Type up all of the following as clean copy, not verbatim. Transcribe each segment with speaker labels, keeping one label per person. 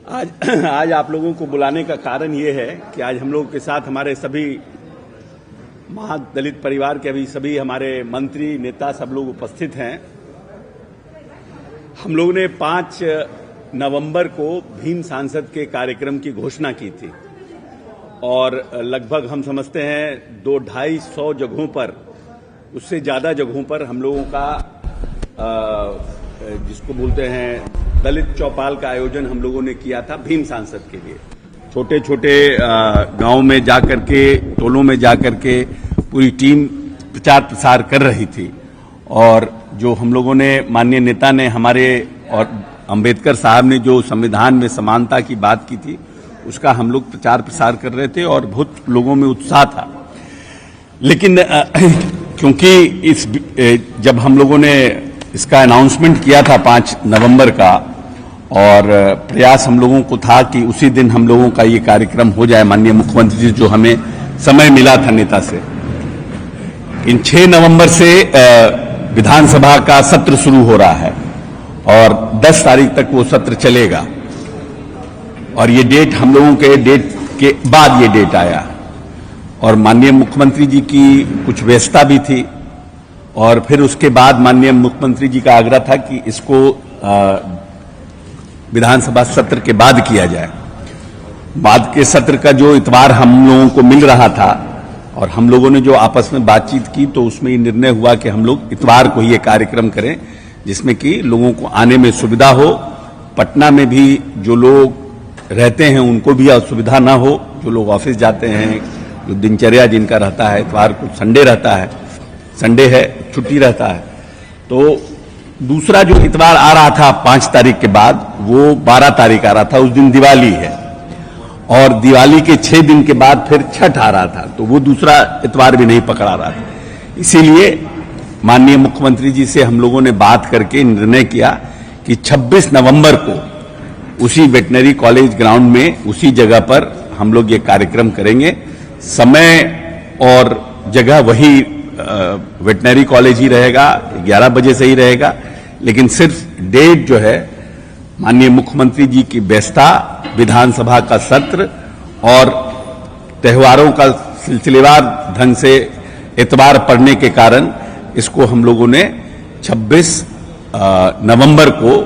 Speaker 1: आज आप लोगों को बुलाने का कारण ये है कि आज हम लोगों के साथ हमारे सभी महादलित परिवार के अभी सभी हमारे मंत्री नेता सब लोग उपस्थित हैं। हम लोगों ने 5 नवंबर को भीम सांसद के कार्यक्रम की घोषणा की थी और लगभग हम समझते हैं 200-250 जगहों पर, उससे ज्यादा जगहों पर हम लोगों का जिसको बोलते हैं दलित चौपाल का आयोजन हम लोगों ने किया था भीम सांसद के लिए। छोटे छोटे गांव में जाकर के, टोलों में जाकर के पूरी टीम प्रचार प्रसार कर रही थी और जो हम लोगों ने माननीय नेता ने हमारे और अंबेडकर साहब ने जो संविधान में समानता की बात की थी उसका हम लोग प्रचार प्रसार कर रहे थे और बहुत लोगों में उत्साह था। लेकिन क्योंकि जब हम लोगों ने इसका अनाउंसमेंट किया था 5 नवंबर का और प्रयास हम लोगों को था कि उसी दिन हम लोगों का ये कार्यक्रम हो जाए, माननीय मुख्यमंत्री जी जो हमें समय मिला था नेता से। इन 6 नवंबर से विधानसभा का सत्र शुरू हो रहा है और 10 तारीख तक वो सत्र चलेगा और ये डेट हम लोगों के डेट के बाद ये डेट आया और माननीय मुख्यमंत्री जी की कुछ व्यस्तता भी थी और फिर उसके बाद माननीय मुख्यमंत्री जी का आग्रह था कि इसको विधानसभा सत्र के बाद किया जाए। बाद के सत्र का जो इतवार हम लोगों को मिल रहा था और हम लोगों ने जो आपस में बातचीत की तो उसमें ये निर्णय हुआ कि हम लोग इतवार को ही ये कार्यक्रम करें जिसमें कि लोगों को आने में सुविधा हो, पटना में भी जो लोग रहते हैं उनको भी असुविधा ना हो, जो लोग ऑफिस जाते हैं, जो दिनचर्या जिनका रहता है, इतवार को संडे रहता है, संडे है, छुट्टी रहता है। तो दूसरा जो इतवार आ रहा था 5 तारीख के बाद वो 12 तारीख आ रहा था, उस दिन दिवाली है और दिवाली के 6 दिन के बाद फिर छठ आ रहा था तो वो दूसरा इतवार भी नहीं पकड़ा रहा था। इसीलिए माननीय मुख्यमंत्री जी से हम लोगों ने बात करके निर्णय किया कि 26 नवंबर को उसी वेटनरी कॉलेज ग्राउंड में उसी जगह पर हम लोग ये कार्यक्रम करेंगे। समय और जगह वही वेटनरी कॉलेज ही रहेगा, 11 बजे से ही रहेगा, लेकिन सिर्फ डेट जो है माननीय मुख्यमंत्री जी की व्यस्तता, विधानसभा का सत्र और त्योहारों का सिलसिलेवार ढंग से इतवार पड़ने के कारण इसको हम लोगों ने 26 नवंबर को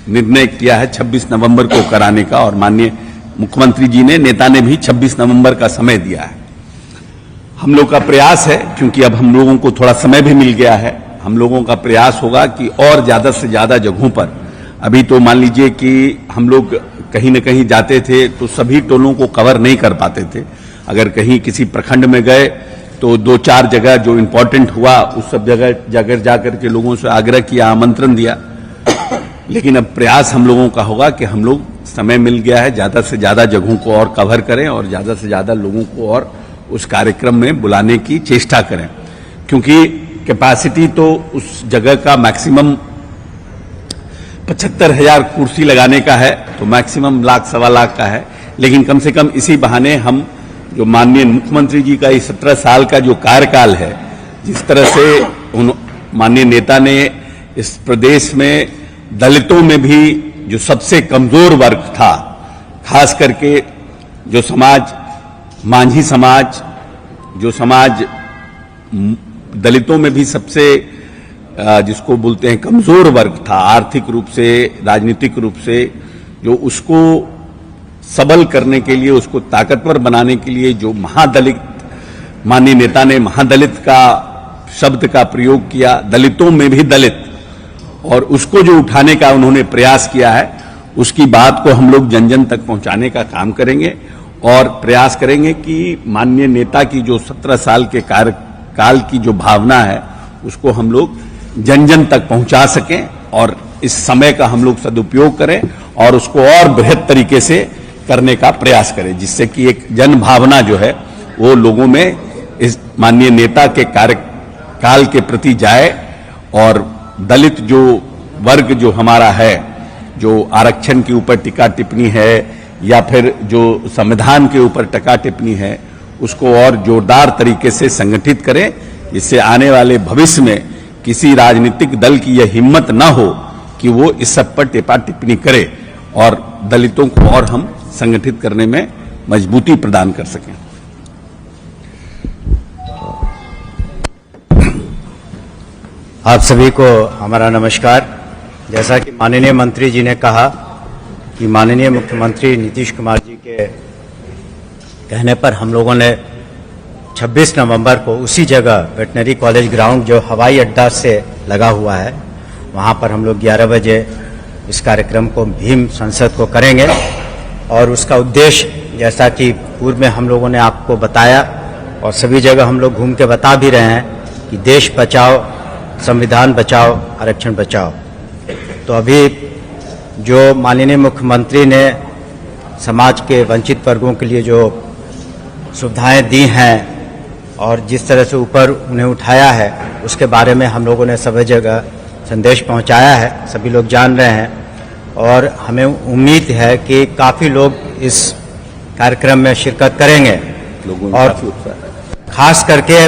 Speaker 1: निर्णय किया है, 26 नवंबर को कराने का और माननीय मुख्यमंत्री जी ने, नेता ने भी 26 नवंबर का समय दिया है। हम लोग का प्रयास है, क्योंकि अब हम लोगों को थोड़ा समय भी मिल गया है, हम लोगों का प्रयास होगा कि और ज्यादा से ज्यादा जगहों पर, अभी तो मान लीजिए कि हम लोग कहीं न कहीं जाते थे तो सभी टोलों को कवर नहीं कर पाते थे। अगर कहीं किसी प्रखंड में गए तो 2-4 जगह जो इंपॉर्टेंट हुआ उस सब जगह जाकर के लोगों से आग्रह किया, आमंत्रण दिया। लेकिन अब प्रयास हम लोगों का होगा कि हम लोग, समय मिल गया है, ज्यादा से ज्यादा जगहों को और कवर करें और ज्यादा से ज्यादा लोगों को और उस कार्यक्रम में बुलाने की चेष्टा करें, क्योंकि कैपेसिटी तो उस जगह का मैक्सिमम 75,000 कुर्सी लगाने का है, तो मैक्सिमम 1-1.25 लाख का है। लेकिन कम से कम इसी बहाने हम जो माननीय मुख्यमंत्री जी का इस 17 साल का जो कार्यकाल है, जिस तरह से माननीय नेता ने इस प्रदेश में दलितों में भी जो सबसे कमजोर वर्ग था, खास करके जो समाज, मांझी समाज, जो समाज दलितों में भी सबसे जिसको बोलते हैं कमजोर वर्ग था, आर्थिक रूप से, राजनीतिक रूप से, जो उसको सबल करने के लिए, उसको ताकतवर बनाने के लिए जो महादलित, माननीय नेता ने महादलित का शब्द का प्रयोग किया, दलितों में भी दलित, और उसको जो उठाने का उन्होंने प्रयास किया है, उसकी बात को हम लोग जन जन तक पहुंचाने का काम करेंगे और प्रयास करेंगे कि माननीय नेता की जो 17 साल के कार्यकाल की जो भावना है उसको हम लोग जन जन तक पहुंचा सकें और इस समय का हम लोग सदुपयोग करें और उसको और बृहद तरीके से करने का प्रयास करें, जिससे कि एक जन भावना जो है वो लोगों में इस माननीय नेता के कार्यकाल के प्रति जाए और दलित जो वर्ग जो हमारा है, जो आरक्षण के ऊपर टीका टिप्पणी है या फिर जो संविधान के ऊपर टीका टिप्पणी है, उसको और जोरदार तरीके से संगठित करें, जिससे आने वाले भविष्य में किसी राजनीतिक दल की यह हिम्मत न हो कि वो इस सब पर टिप्पणी करे और दलितों को और हम संगठित करने में मजबूती प्रदान कर सकें।
Speaker 2: आप सभी को हमारा नमस्कार। जैसा कि माननीय मंत्री जी ने कहा कि माननीय मुख्यमंत्री नीतीश कुमार जी के कहने पर हम लोगों ने 26 नवंबर को उसी जगह वेटनरी कॉलेज ग्राउंड जो हवाई अड्डा से लगा हुआ है, वहां पर हम लोग 11 बजे इस कार्यक्रम को भीम संसद को करेंगे। और उसका उद्देश्य जैसा कि पूर्व में हम लोगों ने आपको बताया और सभी जगह हम लोग घूम के बता भी रहे हैं कि देश बचाओ, संविधान बचाओ, आरक्षण बचाओ। तो अभी जो माननीय मुख्यमंत्री ने समाज के वंचित वर्गों के लिए जो सुविधाएं दी हैं और जिस तरह से ऊपर उन्हें उठाया है, उसके बारे में हम लोगों ने सभी जगह संदेश पहुंचाया है, सभी लोग जान रहे हैं। और हमें उम्मीद है कि काफ़ी लोग इस कार्यक्रम में शिरकत करेंगे और खास करके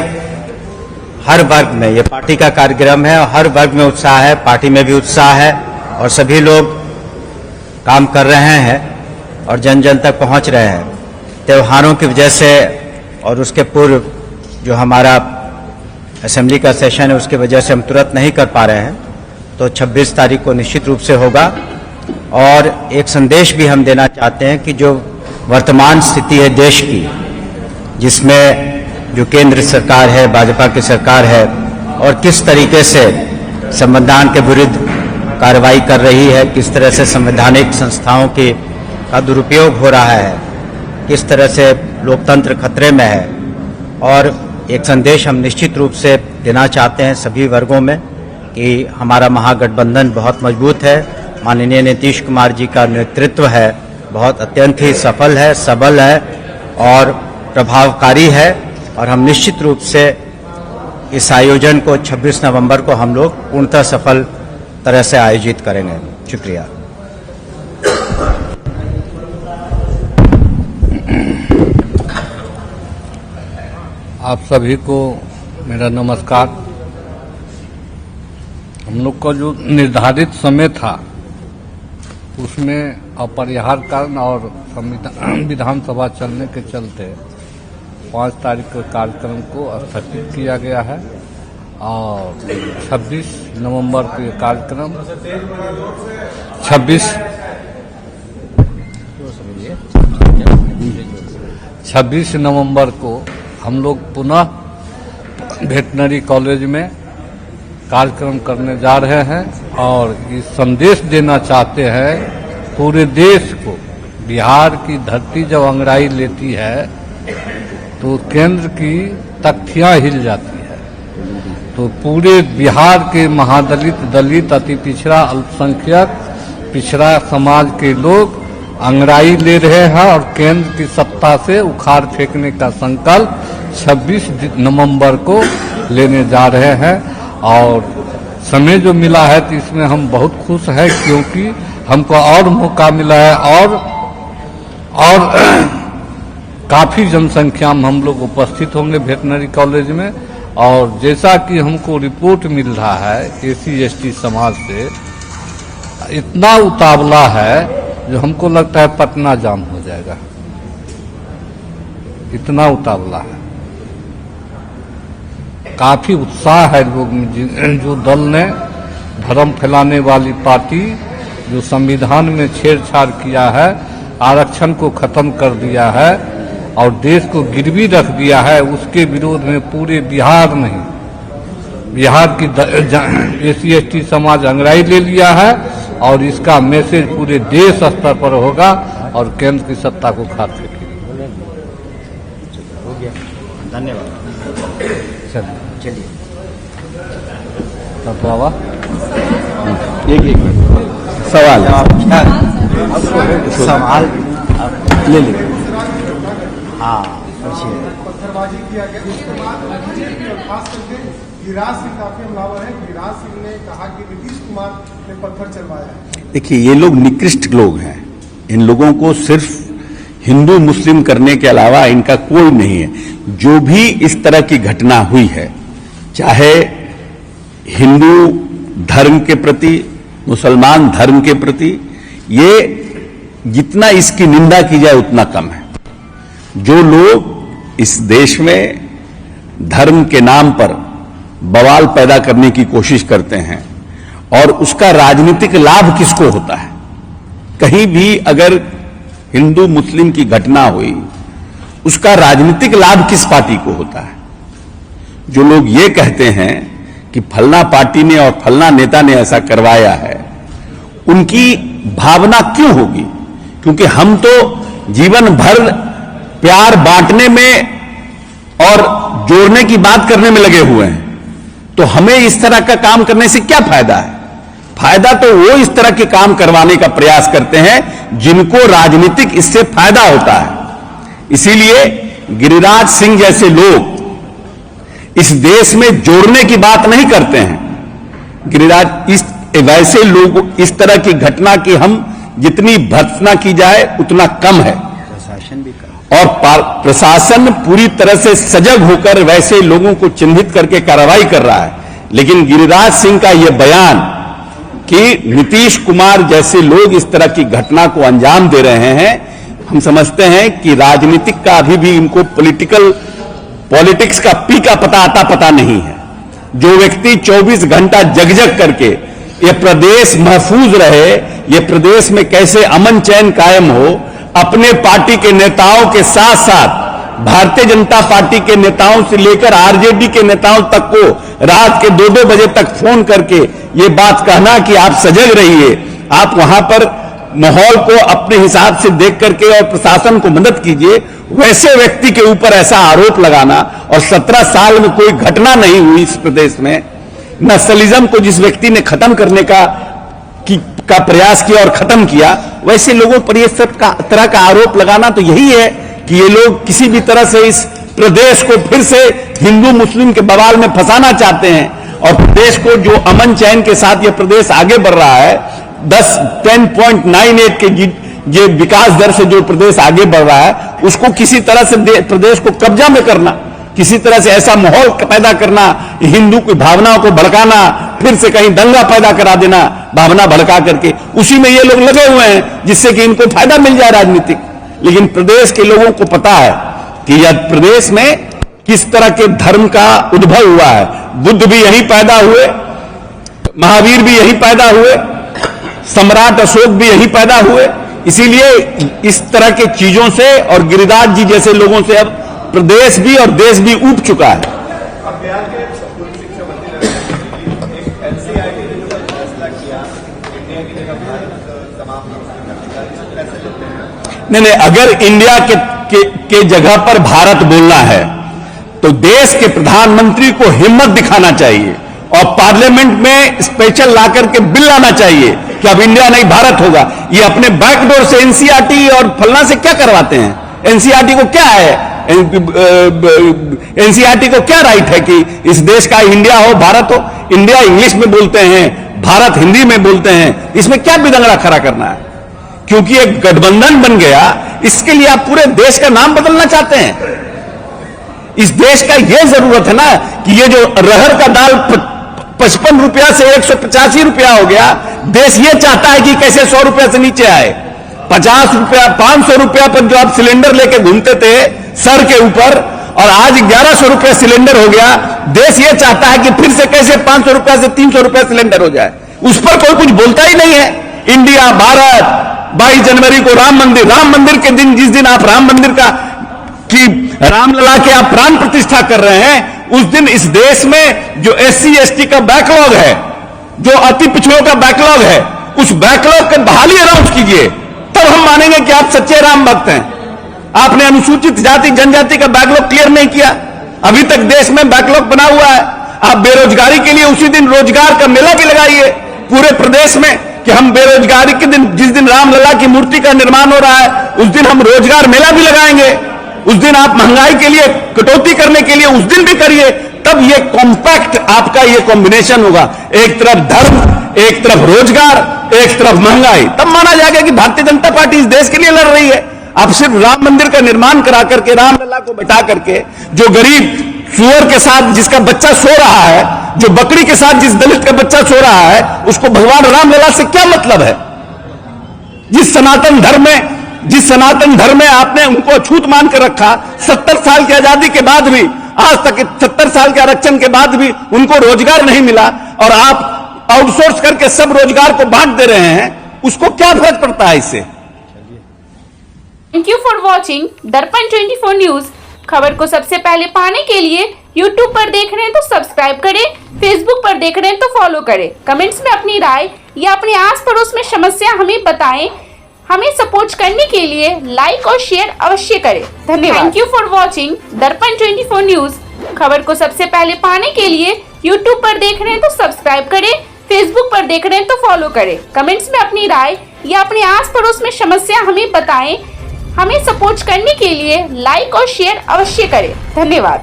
Speaker 2: हर वर्ग में, ये पार्टी का कार्यक्रम है और हर वर्ग में उत्साह है, पार्टी में भी उत्साह है और सभी लोग काम कर रहे हैं और जन जन तक पहुंच रहे हैं। त्योहारों की वजह से और उसके पूर्व जो हमारा असेंबली का सेशन है उसकी वजह से हम तुरंत नहीं कर पा रहे हैं, तो 26 तारीख को निश्चित रूप से होगा। और एक संदेश भी हम देना चाहते हैं कि जो वर्तमान स्थिति है देश की, जिसमें जो केंद्र सरकार है, भाजपा की सरकार है, और किस तरीके से संविधान के विरुद्ध कार्रवाई कर रही है, किस तरह से संवैधानिक संस्थाओं का दुरुपयोग हो रहा है, किस तरह से लोकतंत्र खतरे में है। और एक संदेश हम निश्चित रूप से देना चाहते हैं सभी वर्गों में कि हमारा महागठबंधन बहुत मजबूत है, माननीय नीतीश कुमार जी का नेतृत्व है बहुत अत्यंत ही सफल है, सबल है और प्रभावकारी है। और हम निश्चित रूप से इस आयोजन को 26 नवंबर को हम लोग पूर्णतः सफल तरह से आयोजित करेंगे। शुक्रिया।
Speaker 3: आप सभी को मेरा नमस्कार। हम लोग का जो निर्धारित समय था उसमें अपरिहार्य कारण और विधानसभा चलने के चलते 5 तारीख के कार्यक्रम को स्थगित किया गया है और 26 नवंबर को ये कार्यक्रम 26 नवंबर को हम लोग पुनः वेटनरी कॉलेज में कार्यक्रम करने जा रहे हैं और ये संदेश देना चाहते हैं पूरे देश को। बिहार की धरती जब अंगड़ाई लेती है तो केंद्र की तख्तियां हिल जाती है। तो पूरे बिहार के महादलित, दलित, अति पिछड़ा, अल्पसंख्यक, पिछड़ा समाज के लोग अंगड़ाई ले रहे हैं और केंद्र की सत्ता से उखाड़ फेंकने का संकल्प 26 नवंबर को लेने जा रहे हैं। और समय जो मिला है तो इसमें हम बहुत खुश हैं क्योंकि हमको और मौका मिला है और काफ़ी जनसंख्या में हम लोग उपस्थित होंगे वेटनरी कॉलेज में। और जैसा कि हमको रिपोर्ट मिल रहा है SC/ST समाज से इतना उतावला है जो हमको लगता है पटना जाम हो जाएगा, इतना उतावला है। काफी उत्साह है लोग में। जो दल ने धर्म फैलाने वाली पार्टी जो संविधान में छेड़छाड़ किया है, आरक्षण को खत्म कर दिया है और देश को गिरवी रख दिया है, उसके विरोध में पूरे बिहार नहीं, बिहार की SC/ST समाज अंगड़ाई ले लिया है और इसका मैसेज पूरे देश स्तर पर होगा और केंद्र की सत्ता को खाद फेंकेगी।
Speaker 2: धन्यवाद। चलिए
Speaker 1: एक सवाल
Speaker 2: सवाल
Speaker 1: ले लीजिए।
Speaker 2: हाँ,
Speaker 4: पत्थरबाजी किया गया, खास करके गिरिराज सिंह काफी हमलावर है। गिरिराज सिंह ने कहा कि नीतीश कुमार ने पत्थर चलवाया है।
Speaker 1: देखिए, ये लोग निकृष्ट लोग हैं। इन लोगों को सिर्फ हिंदू मुस्लिम करने के अलावा इनका कोई नहीं है। जो भी इस तरह की घटना हुई है, चाहे हिंदू धर्म के प्रति, मुसलमान धर्म के प्रति, ये जितना इसकी निंदा की जाए उतना कम है। जो लोग इस देश में धर्म के नाम पर बवाल पैदा करने की कोशिश करते हैं और उसका राजनीतिक लाभ किसको होता है, कहीं भी अगर हिंदू मुस्लिम की घटना हुई उसका राजनीतिक लाभ किस पार्टी को होता है। जो लोग ये कहते हैं कि फलना पार्टी ने और फलना नेता ने ऐसा करवाया है, उनकी भावना क्यों होगी? क्योंकि हम तो जीवन भर प्यार बांटने में और जोड़ने की बात करने में लगे हुए हैं, तो हमें इस तरह का काम करने से क्या फायदा है? फायदा तो वो इस तरह के काम करवाने का प्रयास करते हैं जिनको राजनीतिक इससे फायदा होता है। इसीलिए गिरिराज सिंह जैसे लोग इस देश में जोड़ने की बात नहीं करते हैं। गिरिराज वैसे लोग इस तरह की घटना की हम जितनी भर्त्सना की जाए उतना कम है।
Speaker 2: प्रशासन भी कम
Speaker 1: और प्रशासन पूरी तरह से सजग होकर वैसे लोगों को चिन्हित करके कार्रवाई कर रहा है। लेकिन गिरिराज सिंह का यह बयान कि नीतीश कुमार जैसे लोग इस तरह की घटना को अंजाम दे रहे हैं, हम समझते हैं कि राजनीतिक का अभी भी इनको पॉलिटिक्स का पी का पता नहीं है। जो व्यक्ति 24 घंटा जग करके ये प्रदेश महफूज रहे, ये प्रदेश में कैसे अमन चैन कायम हो, अपने पार्टी के नेताओं के साथ साथ भारतीय जनता पार्टी के नेताओं से लेकर आरजेडी के नेताओं तक को रात के 2-2 बजे तक फोन करके ये बात कहना कि आप सजग रहिए, आप वहां पर माहौल को अपने हिसाब से देख करके और प्रशासन को मदद कीजिए, वैसे व्यक्ति के ऊपर ऐसा आरोप लगाना और 17 साल में कोई घटना नहीं हुई इस प्रदेश में, नक्सलिज्म को जिस व्यक्ति ने खत्म करने का प्रयास किया और खत्म किया, वैसे लोगों पर इस तरह का आरोप लगाना तो यही है कि ये लोग किसी भी तरह से इस प्रदेश को फिर से हिंदू मुस्लिम के बवाल में फंसाना चाहते हैं। और प्रदेश को जो अमन चैन के साथ ये प्रदेश आगे बढ़ रहा है, 10.98 के ये विकास दर से जो प्रदेश आगे बढ़ रहा है, उसको किसी तरह से प्रदेश को कब्जा में करना, किसी तरह से ऐसा माहौल पैदा करना, हिंदू की भावनाओं को भड़काना, फिर से कहीं दंगा पैदा करा देना भावना भड़का करके, उसी में ये लोग लगे हुए हैं जिससे कि इनको फायदा मिल जाए राजनीतिक। लेकिन प्रदेश के लोगों को पता है कि यह प्रदेश में किस तरह के धर्म का उद्भव हुआ है। बुद्ध भी यहीं पैदा हुए, महावीर भी यहीं पैदा हुए, सम्राट अशोक भी यहीं पैदा हुए। इसीलिए इस तरह के चीजों से और गिरिराज जी जैसे लोगों से अब प्रदेश भी और देश भी ऊब चुका है।
Speaker 4: अब बिहार के पूर्व शिक्षा मंत्री एक एनसीईआरटी ने जो फैसला किया, इंडिया की जगह भारत समाप्त कैसे लेते हैं?
Speaker 1: नहीं, अगर इंडिया के जगह पर भारत बोलना है तो देश के प्रधानमंत्री को हिम्मत दिखाना चाहिए और पार्लियामेंट में स्पेशल ला करके बिल लाना चाहिए कि अब इंडिया नहीं भारत होगा। ये अपने बैकडोर से एनसीईआरटी और फलना से क्या करवाते हैं? एनसीईआरटी को क्या है, एनसीईआरटी को क्या राइट है कि इस देश का इंडिया हो भारत हो? इंडिया इंग्लिश में बोलते हैं, भारत हिंदी में बोलते हैं, इसमें क्या बिदंगड़ा खड़ा करना है? क्योंकि एक गठबंधन बन गया, इसके लिए आप पूरे देश का नाम बदलना चाहते हैं? इस देश का यह जरूरत है ना कि ये जो रहर का दाल 55 रुपया से 185 रुपया हो गया, देश ये चाहता है कि कैसे 100 रुपया से नीचे आए। 50 रुपया 500 रुपया पर जो आप सिलेंडर लेके घूमते थे सर के ऊपर, और आज 1100 रुपया सिलेंडर हो गया। देश ये चाहता है कि फिर से कैसे 500 रुपया से 300 रुपया सिलेंडर हो जाए। उस पर कोई कुछ बोलता ही नहीं है। इंडिया भारत, 22 जनवरी को राम मंदिर के दिन, जिस दिन आप राम मंदिर की रामलला के आप प्राण प्रतिष्ठा कर रहे हैं, उस दिन इस देश में जो SC ST का बैकलॉग है, जो अति पिछड़ों का बैकलॉग है, उस बैकलॉग की बहाली अनाउंस कीजिए, तब हम मानेंगे कि आप सच्चे राम भक्त हैं। आपने अनुसूचित जाति जनजाति का बैकलॉग क्लियर नहीं किया, अभी तक देश में बैकलॉग बना हुआ है। आप बेरोजगारी के लिए उसी दिन रोजगार का मेला भी लगाइए पूरे प्रदेश में कि हम बेरोजगारी के दिन, जिस दिन रामलला की मूर्ति का निर्माण हो रहा है, उस दिन हम रोजगार मेला भी लगाएंगे। उस दिन आप महंगाई के लिए कटौती करने के लिए उस दिन भी करिए, तब ये कॉम्पैक्ट आपका ये कॉम्बिनेशन होगा, एक तरफ धर्म, एक तरफ रोजगार, एक तरफ महंगाई, तब माना जाएगा कि भारतीय जनता पार्टी इस देश के लिए लड़ रही है। आप सिर्फ राम मंदिर का निर्माण करा करके, रामलला को बैठा करके, जो गरीब सुअर के साथ जिसका बच्चा सो रहा है, जो बकरी के साथ जिस दलित का बच्चा सो रहा है, उसको भगवान रामलला से क्या मतलब है? जिस सनातन धर्म में आपने उनको अछूत मान कर रखा, 70 साल की आजादी के बाद भी, आज तक 70 साल के आरक्षण के बाद भी उनको रोजगार नहीं मिला, और आप आउटसोर्स करके सब रोजगार को बांट दे रहे हैं, उसको क्या फर्क पड़ता है इससे?
Speaker 5: थैंक यू फॉर वॉचिंग दर्पण 24 न्यूज। खबर को सबसे पहले पाने के लिए YouTube पर देख रहे हैं तो सब्सक्राइब करें, Facebook पर देख रहे हैं तो फॉलो करें। कमेंट्स में अपनी राय या अपने आस पड़ोस में समस्या हमें बताएं। हमें सपोर्ट करने के लिए लाइक और शेयर अवश्य करें। धन्यवाद। थैंक यू फॉर वॉचिंग दर्पण 24 न्यूज। खबर को सबसे पहले पाने के लिए YouTube पर देख रहे हैं तो सब्सक्राइब करें, Facebook पर देख रहे हैं तो फॉलो करें। कमेंट्स में अपनी राय या अपने आस पड़ोस में समस्या हमें बताएं। हमें सपोर्ट करने के लिए लाइक और शेयर अवश्य करें। धन्यवाद।